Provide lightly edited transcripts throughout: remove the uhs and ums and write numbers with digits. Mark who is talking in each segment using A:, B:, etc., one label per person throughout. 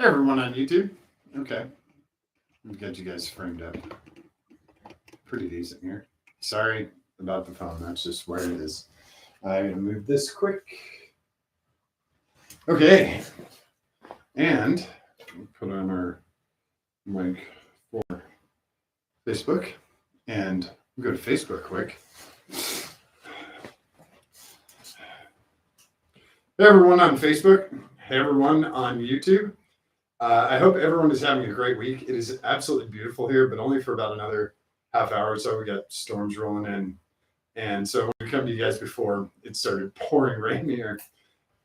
A: Hey everyone on YouTube. Okay, we've got you guys framed up pretty decent here. Sorry about the phone, that's just where it is. I'm gonna move this quick. Okay, and we'll put on our link for Facebook and go to Facebook quick. Hey everyone on Facebook. Hey everyone on YouTube. I hope everyone is having a great week. It is absolutely beautiful here, but only for about another half hour or so. We got storms rolling in. And so when we come to you guys before, it started pouring rain here.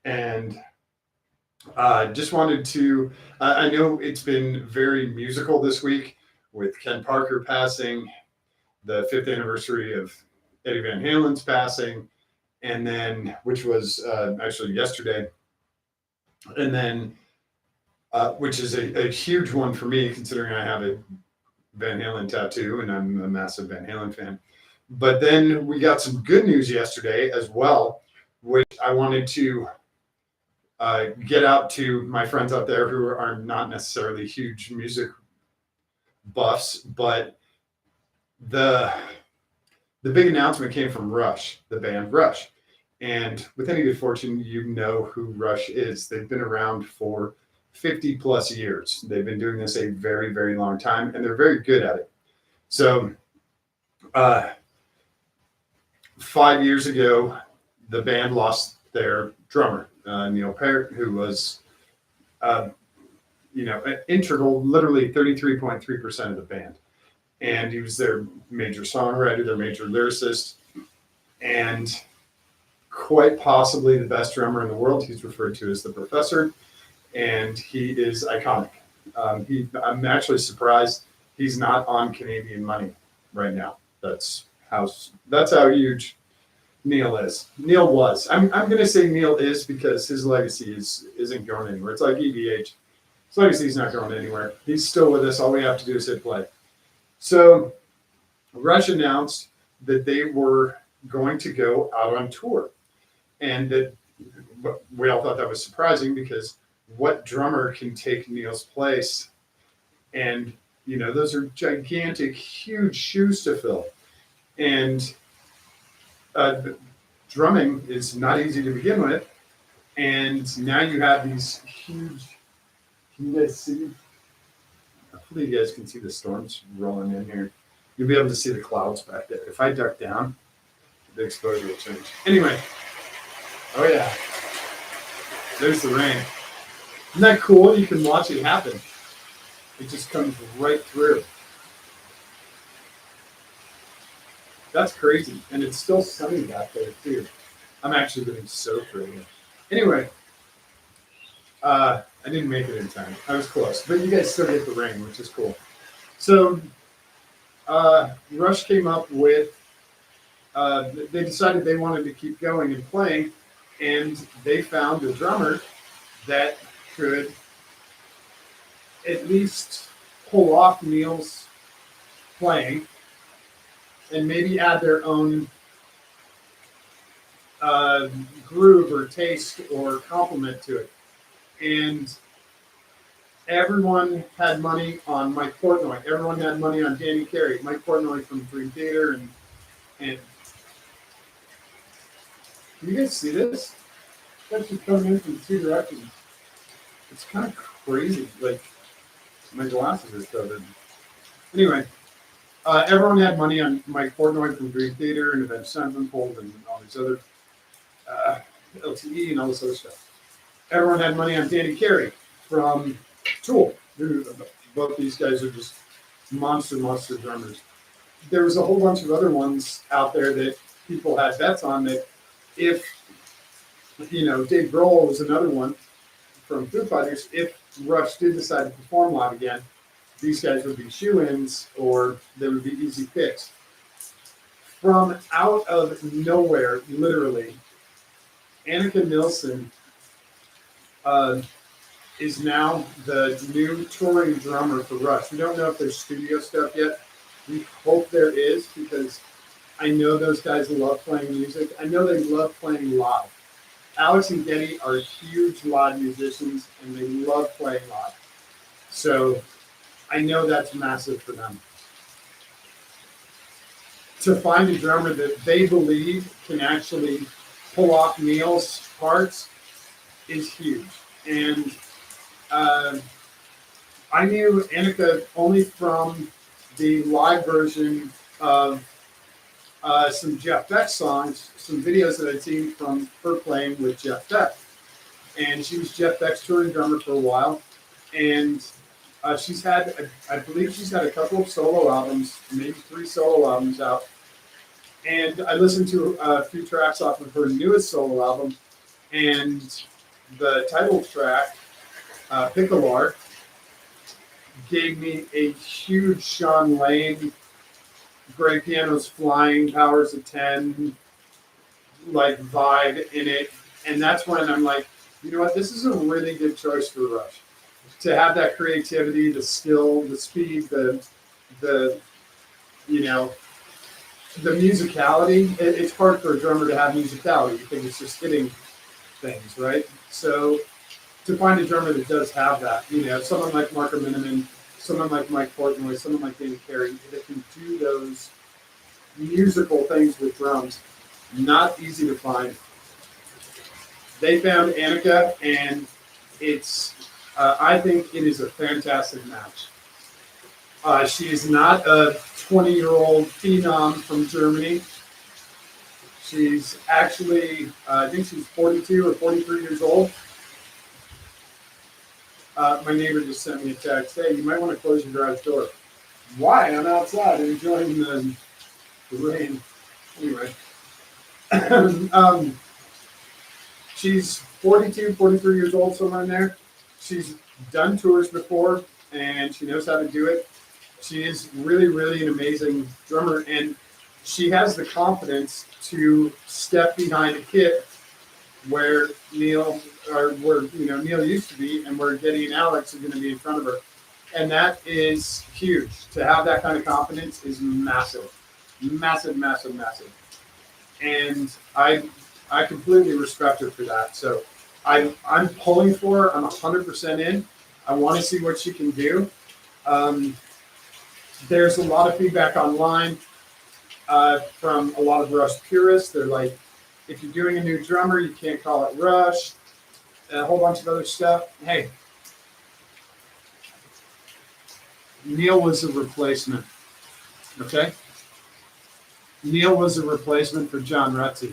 A: And just wanted to, I know it's been very musical this week with Ken Parker passing, the 5th anniversary of Eddie Van Halen's passing, and then, which was actually yesterday. And then, which is a huge one for me, considering I have a Van Halen tattoo and I'm a massive Van Halen fan. But then we got some good news yesterday as well, which I wanted to get out to my friends out there who are not necessarily huge music buffs, but the big announcement came from Rush, the band Rush. And with any good fortune, you know who Rush is. They've been around for 50 plus years. They've been doing this a very, very long time, and they're very good at it. So 5 years ago, the band lost their drummer, Neil Peart, who was, integral, literally 33.3% of the band. And he was their major songwriter, their major lyricist, and quite possibly the best drummer in the world. He's referred to as the Professor, and he is iconic. I'm actually surprised he's not on Canadian money right now. That's how huge Neil is. Neil was. I'm going to say Neil is because his legacy isn't going anywhere. It's like EVH. His legacy is not going anywhere. He's still with us. All we have to do is hit play. So Rush announced that they were going to go out on tour, and that we all thought that was surprising because what drummer can take Neil's place? And those are gigantic, huge shoes to fill. And drumming is not easy to begin with. And now you have these huge, can you guys see? Hopefully you guys can see the storms rolling in here. You'll be able to see the clouds back there. If I duck down, the exposure will change. Anyway, oh yeah, there's the rain. Isn't that cool? You can watch it happen. It just comes right through. That's crazy. And it's still sunny back there, too. I'm actually getting soaked right now. Anyway, I didn't make it in time. I was close. But you guys still get the rain, which is cool. So, Rush came up with, they decided they wanted to keep going and playing, and they found a drummer that could at least pull off Neil's playing and maybe add their own groove or taste or complement to it. And everyone had money on Mike Portnoy. Everyone had money on Danny Carey. Mike Portnoy from Dream Theater. And can you guys see this? It's actually coming in from 2 directions. It's kind of crazy. Like, my glasses are covered. Anyway, everyone had money on Mike Portnoy from Dream Theater and Avenged Sevenfold and all these other LTE and all this other stuff. Everyone had money on Danny Carey from Tool. Both these guys are just monster drummers. There was a whole bunch of other ones out there that people had bets on that if, Dave Grohl was another one from Foo Fighters, if Rush did decide to perform live again, these guys would be shoe-ins or they would be easy picks. From out of nowhere, literally, Annika Nilsson is now the new touring drummer for Rush. We don't know if there's studio stuff yet. We hope there is because I know those guys love playing music. I know they love playing live. Alex and Geddy are huge live musicians and they love playing live.
B: So I know that's massive for them. To find a drummer that they believe can actually pull off Neil's parts is huge. And I knew Annika only from the live version of some Jeff Beck songs, some videos that I'd seen from her playing with Jeff Beck. And she was Jeff Beck's touring drummer for a while. And she's had, I believe she's had a couple of solo albums, maybe 3 solo albums out. And I listened to a few tracks off of her newest solo album, and the title track, Picolar, gave me a huge Sean Lane, great pianos flying, powers of 10, like vibe in it. And that's when I'm like, you know what, this is a really good choice for Rush. To have that creativity, the skill, the speed, the you know, the musicality. It's hard for a drummer to have musicality. You think it's just hitting things, right? So to find a drummer that does have that, someone like Marco Miniman, someone like Mike Portnoy, someone like Danny Carey, that can do those musical things with drums, not easy to find. They found Annika, and it's, I think it is a fantastic match. She is not a 20-year-old phenom from Germany. She's actually, I think she's 42 or 43 years old. My neighbor just sent me a text. Hey, you might want to close your garage door. Why? I'm outside enjoying the rain. Anyway. She's 42, 43 years old, somewhere in there. She's done tours before, and she knows how to do it. She is really, really an amazing drummer, and she has the confidence to step behind a kit where Neil used to be, and where Geddy and Alex are going to be in front of her. And that is huge. To have that kind of confidence is massive. Massive, massive, massive. And I completely respect her for that. So I'm pulling for her. I'm 100% in. I want to see what she can do. There's a lot of feedback online from a lot of Rush purists. They're like, if you're doing a new drummer, you can't call it Rush. A whole bunch of other stuff. Hey, Neil was a replacement. Okay? Neil was a replacement for John Rutsey.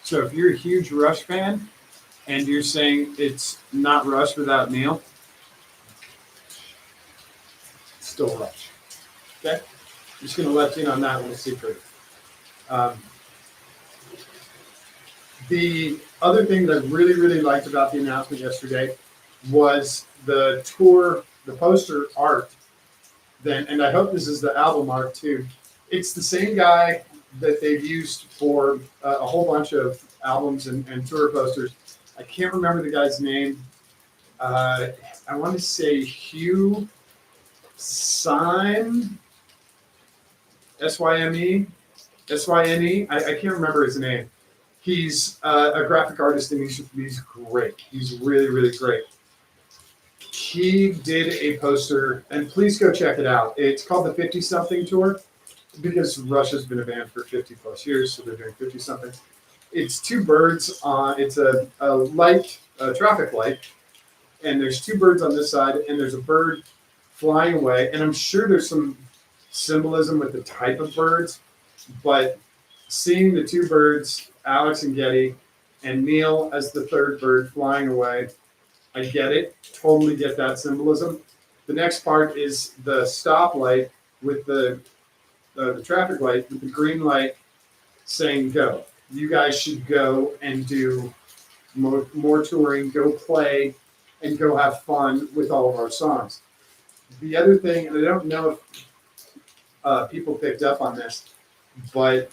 B: So if you're a huge Rush fan and you're saying it's not Rush without Neil, it's still Rush. Okay? I'm just going to let you in on that little secret. The other thing that I really, really liked about the announcement yesterday was the tour, the poster art. And I hope this is the album art too. It's the same guy that they've used for a whole bunch of albums and tour posters. I can't remember the guy's name. I want to say Hugh Syme, Syme, Syne. I can't remember his name. He's a graphic artist, and he's great. He's really, really great. He did a poster, and please go check it out. It's called the 50-something Tour, because Rush has been a band for 50 plus years, so they're doing 50-something. It's 2 birds on. It's a light, a traffic light, and there's 2 birds on this side, and there's a bird flying away. And I'm sure there's some symbolism with the type of birds, but seeing the 2 birds, Alex and Geddy, and Neil as the 3rd bird flying away, I get it. Totally get that symbolism. The next part is the stoplight with the traffic light with the green light saying go. You guys should go and do more touring, go play, and go have fun with all of our songs. The other thing, and I don't know if people picked up on this, but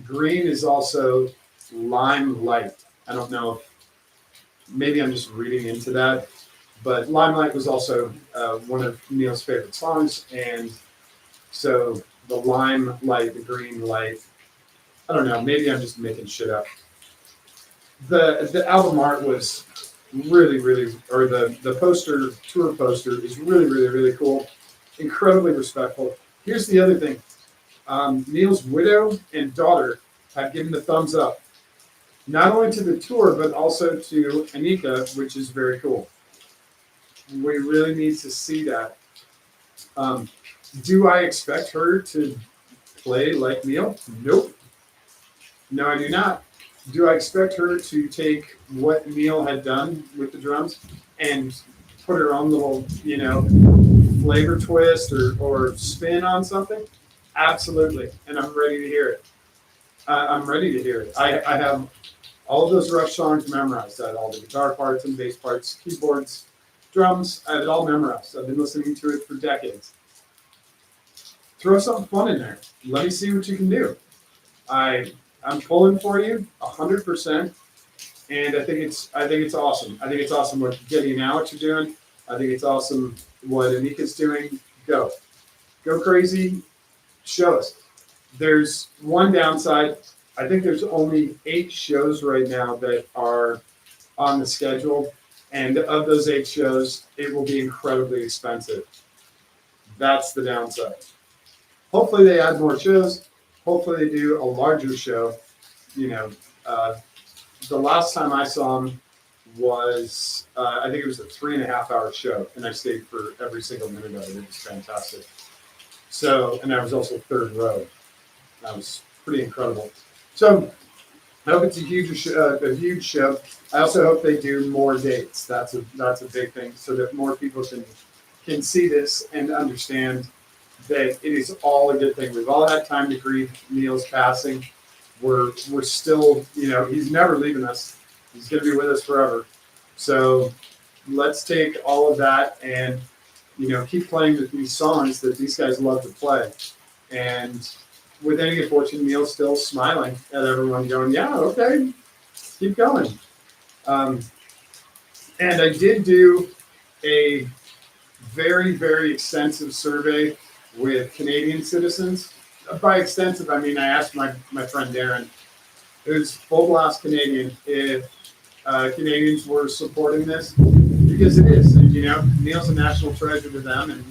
B: green is also limelight. I don't know if maybe I'm just reading into that, but Limelight was also one of Neil's favorite songs, and so the limelight, the green light, I don't know, maybe I'm just making shit up. The album art was really, really, or the poster, tour poster is really, really, really cool. Incredibly respectful. Here's the other thing. Neil's widow and daughter have given the thumbs up, not only to the tour, but also to Anika, which is very cool. We really need to see that. Um, do I expect her to play like Neil? Nope. No, I do not. Do I expect her to take what Neil had done with the drums and put her own little, flavor twist or spin on something? Absolutely. And I'm ready to hear it. I'm ready to hear it. I have all of those Rush songs memorized. I have all the guitar parts and bass parts, keyboards, drums. I have it all memorized. I've been listening to it for decades. Throw something fun in there. Let me see what you can do. I'm pulling for you 100%, and I think it's awesome. I think it's awesome what Getty and Alex are doing. I think it's awesome what Anika's doing. Go crazy. Show us. There's one downside. I think there's only 8 shows right now that are on the schedule, and of those 8 shows, it will be incredibly expensive. That's the downside. Hopefully they add more shows. Hopefully they do a larger show. The last time I saw them was, I think it was a 3.5-hour show, and I stayed for every single minute of it. It was fantastic. So, and I was also third row. That was pretty incredible. So, I hope it's a huge show. I also hope they do more dates. That's a big thing, so that more people can see this and understand that it is all a good thing. We've all had time to grieve Neil's passing. We're still, he's never leaving us. He's going to be with us forever. So let's take all of that and, keep playing these songs that these guys love to play. And with any good fortune, Neil's still smiling at everyone, going, "Yeah, okay, keep going." And I did do a very, very extensive survey with Canadian citizens. By extensive, I mean I asked my friend Darren, who's full blast Canadian, if Canadians were supporting this, because it is. And, Neil's a national treasure to them, and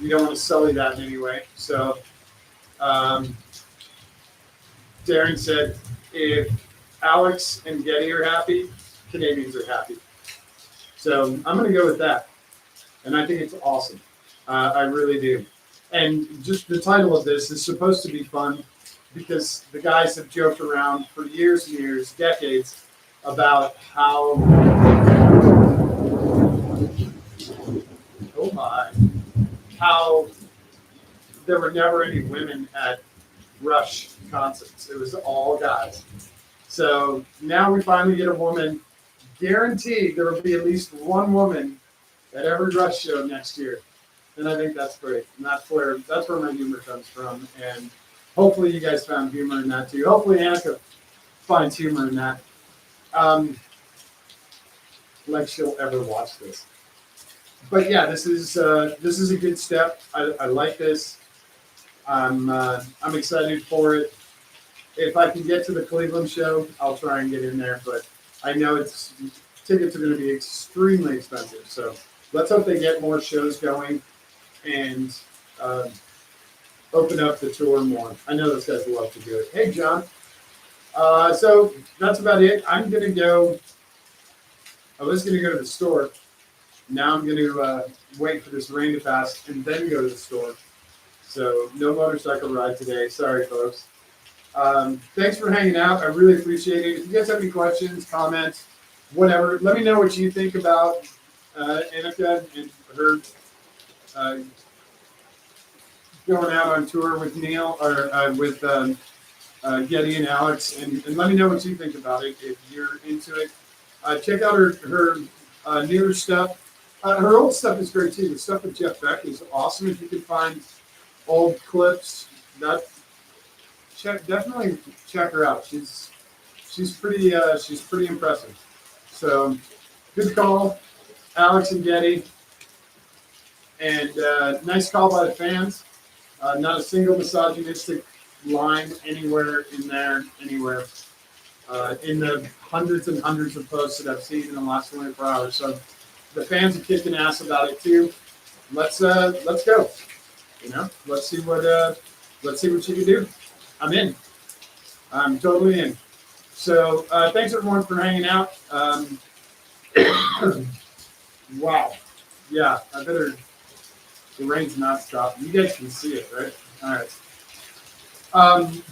B: you don't want to sully that in any way. So Darren said, if Alex and Getty are happy, Canadians are happy. So I'm going to go with that. And I think it's awesome. I really do. And just the title of this is supposed to be fun because the guys have joked around for years and years, decades, about how, how there were never any women at Rush concerts. It was all guys. So now we finally get a woman. Guaranteed there will be at least one woman at every Rush show next year. And I think that's great. And that's where my humor comes from. And hopefully you guys found humor in that too. Hopefully Anika finds humor in that. Like she'll ever watch this. But yeah, this is a good step. I like this. I'm excited for it. If I can get to the Cleveland show, I'll try and get in there. But I know tickets are going to be extremely expensive. So let's hope they get more shows going and open up the tour more. I know those guys love to do it. Hey, John. So that's about it. I'm going to go. I was going to go to the store. Now I'm going to wait for this rain to pass and then go to the store. So no motorcycle ride today. Sorry, folks. Thanks for hanging out. I really appreciate it. If you guys have any questions, comments, whatever, let me know what you think about Anika and her going out on tour with Neil or with Getty and Alex, and let me know what you think about it if you're into it. Check out her newer stuff. Her old stuff is great too. The stuff with Jeff Beck is awesome. If you can find old clips, definitely check her out. She's pretty impressive. So good call, Alex and Getty, and nice call by the fans. Not a single misogynistic line anywhere in there, anywhere. in the hundreds and hundreds of posts that I've seen in the last 24 hours. So the fans are kicking ass about it too. Let's go. You know, let's see what you can do. I'm in. I'm totally in. So thanks everyone for hanging out. Wow. Yeah, I better. The rain's not stopping. You guys can see it, right? All right.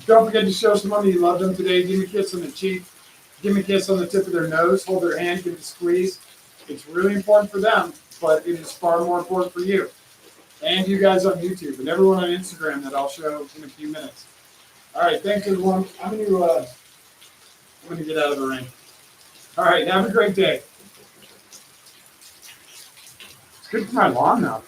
B: Don't forget to show somebody you love them today. Give me a kiss on the cheek. Give me a kiss on the tip of their nose. Hold their hand. Give it a squeeze. It's really important for them, but it is far more important for you. And you guys on YouTube and everyone on Instagram that I'll show in a few minutes. All right. Thanks, everyone. I'm going to get out of the rain. All right. Have a great day. It's good for my lawn now.